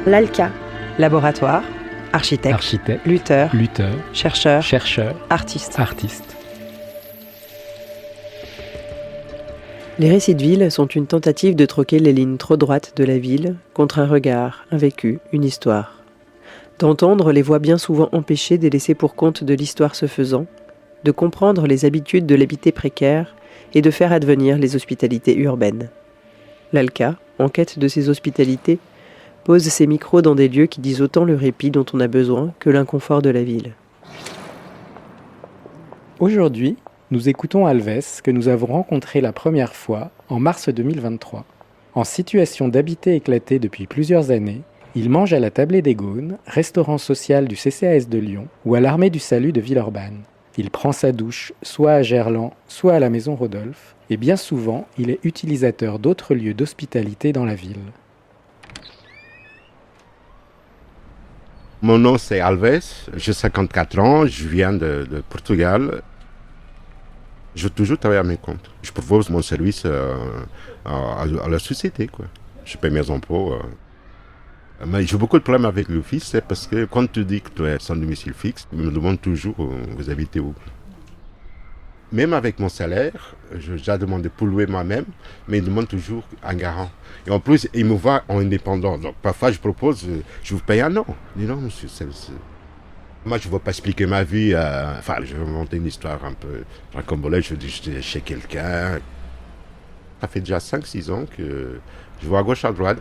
L'ALCA. Laboratoire, architecte, lutteur, chercheur, artiste. Les récits de ville sont une tentative de troquer les lignes trop droites de la ville contre un regard, un vécu, une histoire. D'entendre les voix bien souvent empêchées des laissés pour compte de l'histoire se faisant, de comprendre les habitudes de l'habité précaire et de faire advenir les hospitalités urbaines. L'ALCA, en quête de ces hospitalités, pose ses micros dans des lieux qui disent autant le répit dont on a besoin que l'inconfort de la ville. Aujourd'hui, nous écoutons Alves, que nous avons rencontré la première fois en mars 2023. En situation d'habité éclaté depuis plusieurs années, il mange à la Tablée des Gaunes, restaurant social du CCAS de Lyon, ou à l'Armée du Salut de Villeurbanne. Il prend sa douche soit à Gerland, soit à la Maison Rodolphe, et bien souvent, il est utilisateur d'autres lieux d'hospitalité dans la ville. Mon nom c'est Alves, j'ai 54 ans, je viens de Portugal. Je toujours travaille à mes comptes. Je propose mon service à la société, quoi. Je paie mes impôts. Mais j'ai beaucoup de problèmes avec le fisc, c'est parce que quand tu dis que tu es sans domicile fixe, ils me demandent toujours vous habitez où. Même avec mon salaire, j'ai déjà demandé pour louer moi-même, mais ils demandent toujours un garant. Et en plus, ils me voient en indépendant. Donc parfois, je propose, je vous paye un an. Je dis non, monsieur, moi, je ne veux pas expliquer ma vie. Je vais monter une histoire un peu racambolesque. Je dis, j'étais chez quelqu'un. Ça fait déjà 5-6 ans que je vais à gauche, à droite.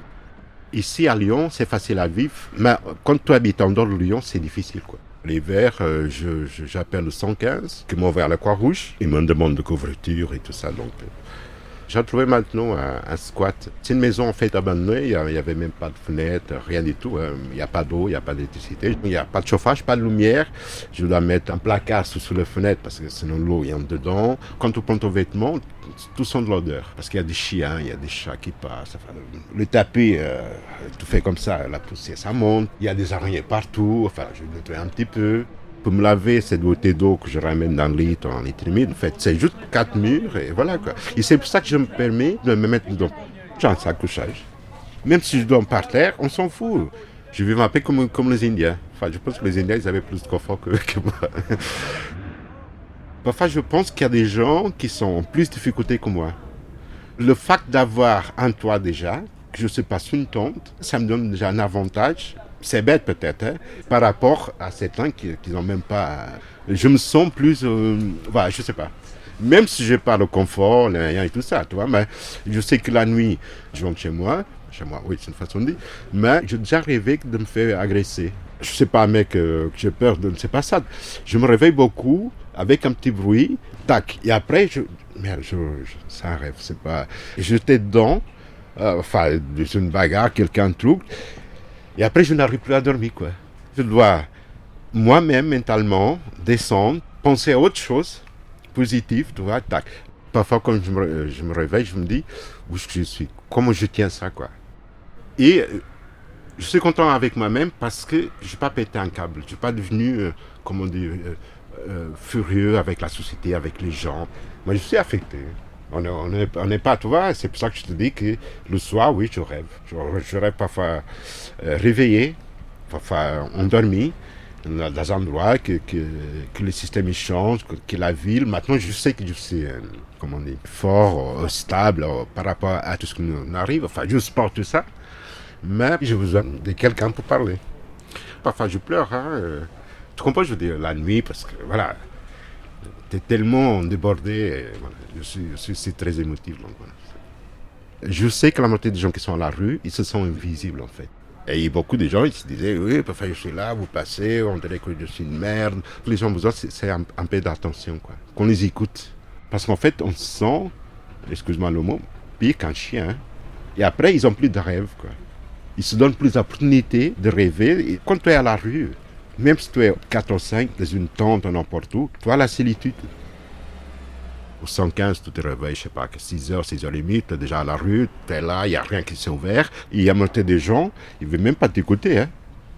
Ici, à Lyon, c'est facile à vivre. Mais quand tu habites en dehors de Lyon, c'est difficile, quoi. L'hiver, j'appelle le 115, qui m'envoie à la Croix-Rouge. Ils me demandent de couverture et tout ça. Donc, j'ai trouvé maintenant un squat. C'est une maison en fait abandonnée, il n'y avait même pas de fenêtre, rien du tout. Il n'y a pas d'eau, il n'y a pas d'électricité, il n'y a pas de chauffage, pas de lumière. Je dois mettre un placard sous les fenêtres parce que sinon l'eau est en dedans. Quand tu prends ton vêtement, tout sent de l'odeur. Parce qu'il y a des chiens, il y a des chats qui passent. Enfin, le tapis, tout fait comme ça, la poussière, ça monte. Il y a des araignées partout. Enfin, je nettoie un petit peu. Pour me laver, c'est de bouteille d'eau que je ramène dans le litre, en litre humide. En fait, c'est juste 4 murs et voilà, quoi. Et c'est pour ça que je me permets de me mettre dans un sac couchage. Même si je dors par terre, on s'en fout. Je vis un peu comme les Indiens. Enfin, je pense que les Indiens, ils avaient plus de confort que moi. Parfois, je pense qu'il y a des gens qui sont en plus de difficulté que moi. Le fait d'avoir un toit déjà, que je ne sais pas sous une tente, ça me donne déjà un avantage. C'est bête peut-être, hein, par rapport à certains qui n'ont même pas... Je me sens plus... je sais pas. Même si je n'ai pas le confort, et tout ça, tu vois, mais je sais que la nuit, je rentre chez moi, oui, c'est une façon de dire, mais j'ai déjà rêvé de me faire agresser. Je ne sais pas, mec, que j'ai peur de... C'est pas ça. Je me réveille beaucoup, avec un petit bruit, tac, et après, c'est un rêve, c'est pas... J'étais dedans, c'est une bagarre, quelqu'un truc... Et après, je n'arrive plus à dormir, quoi. Je dois, moi-même, mentalement, descendre, penser à autre chose, positive, tu vois, tac. Parfois, quand je me réveille, je me dis, où je suis, comment je tiens ça, quoi. Et je suis content avec moi-même parce que je n'ai pas pété un câble. Je ne suis pas devenu, furieux avec la société, avec les gens. Moi, je suis affecté. On n'est pas, tu vois, c'est pour ça que je te dis que le soir, oui, je rêve. Je rêve parfois réveillé, parfois endormi, dans un endroit que le système il change, que la ville. Maintenant, je sais que je suis, fort, stable par rapport à tout ce qui nous arrive. Enfin, je supporte tout ça, mais j'ai besoin de quelqu'un pour parler. Parfois, je pleure, hein. Tu comprends, je veux dire, la nuit, parce que, voilà, t'es tellement débordé, voilà, je suis très émotif. Donc, voilà. Je sais que la moitié des gens qui sont à la rue, ils se sentent invisibles en fait. Et beaucoup de gens, ils se disaient, oui, parfois je suis là, vous passez, on dirait que je suis une merde. Les gens ont besoin, c'est un peu d'attention, quoi. Qu'on les écoute. Parce qu'en fait, on se sent, excuse-moi le mot, pire qu'un chien. Hein. Et après, ils n'ont plus de rêve, quoi. Ils se donnent plus d'opportunités de rêver. Et quand tu es à la rue, même si tu es 4 ou 5, dans une tente, n'importe où, tu as la solitude. Au 115, tu te réveilles, je sais pas, 6h, 6h30, tu es déjà à la rue, tu es là, il n'y a rien qui s'est ouvert. Il y a moitié des gens, ils ne veulent même pas t'écouter. Hein.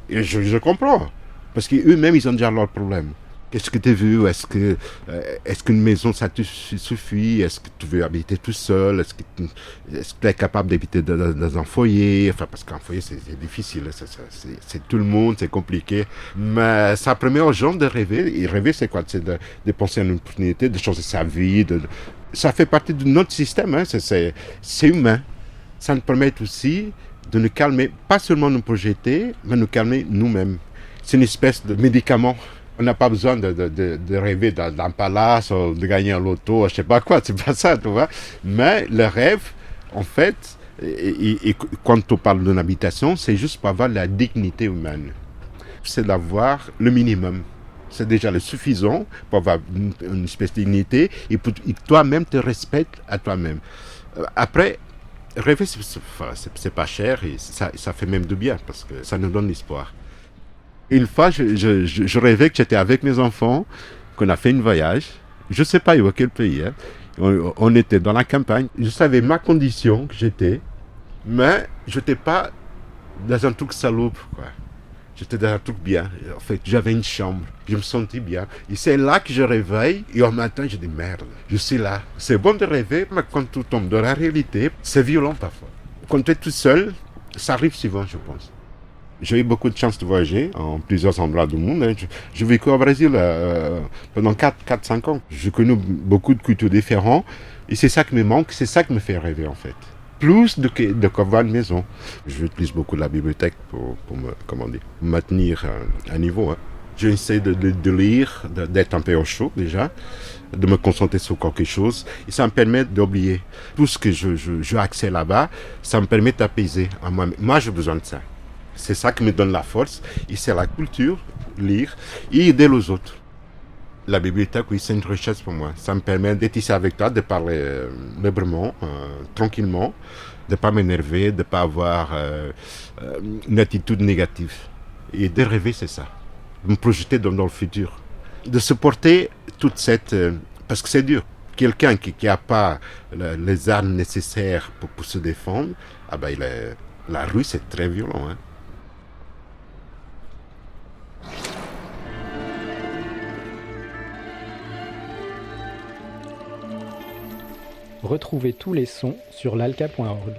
Et je comprends. Parce qu'eux-mêmes, ils ont déjà leurs problèmes. Qu'est-ce que tu as vu? Est-ce qu'une maison, ça te suffit? Est-ce que tu veux habiter tout seul? Est-ce que tu es capable d'habiter dans un foyer? Enfin, parce qu'un foyer, c'est difficile. C'est tout le monde, c'est compliqué. Mais ça permet aux gens de rêver. Et rêver, c'est quoi? C'est de penser à une opportunité, de changer sa vie. Ça fait partie de notre système. Hein. C'est humain. Ça nous permet aussi de nous calmer, pas seulement nous projeter, mais nous calmer nous-mêmes. C'est une espèce de médicament. On n'a pas besoin de rêver d'un palace, ou de gagner un loto, je sais pas quoi, c'est pas ça, tu vois. Mais le rêve, en fait, et quand on parle d'une habitation, c'est juste pour avoir la dignité humaine. C'est d'avoir le minimum. C'est déjà le suffisant pour avoir une espèce de dignité et toi-même te respectes à toi-même. Après, rêver, c'est pas cher et ça fait même du bien parce que ça nous donne l'espoir. Une fois, je rêvais que j'étais avec mes enfants, qu'on a fait un voyage. Je ne sais pas où, quel pays. Hein. On était dans la campagne. Je savais ma condition que j'étais, mais je n'étais pas dans un truc salope, quoi. J'étais dans un truc bien. En fait, j'avais une chambre. Je me sentais bien. Et c'est là que je réveille. Et au matin, je dis merde, je suis là. C'est bon de rêver, mais quand tu tombes dans la réalité, c'est violent parfois. Quand tu es tout seul, ça arrive souvent, je pense. J'ai eu beaucoup de chance de voyager en plusieurs endroits du monde. J'ai vécu au Brésil pendant 4-5 ans. J'ai connu beaucoup de cultures différentes. Et c'est ça qui me manque, c'est ça qui me fait rêver en fait. Plus de qu'avoir une maison. J'utilise beaucoup la bibliothèque pour me maintenir à niveau. Hein. J'essaie de lire, d'être un peu au chaud déjà, de me concentrer sur quelque chose. Et ça me permet d'oublier. Tout ce que j'ai accès là-bas, ça me permet d'apaiser. Moi, j'ai besoin de ça. C'est ça qui me donne la force, et c'est la culture, lire, et aider les autres. La bibliothèque, oui, c'est une richesse pour moi. Ça me permet d'être ici avec toi, de parler librement, tranquillement, de ne pas m'énerver, de ne pas avoir une attitude négative. Et de rêver, c'est ça. De me projeter dans le futur. De supporter toute cette... parce que c'est dur. Quelqu'un qui n'a pas les armes nécessaires pour se défendre, ah ben, la rue, c'est très violent, hein. Retrouvez tous les sons sur l'alka.org.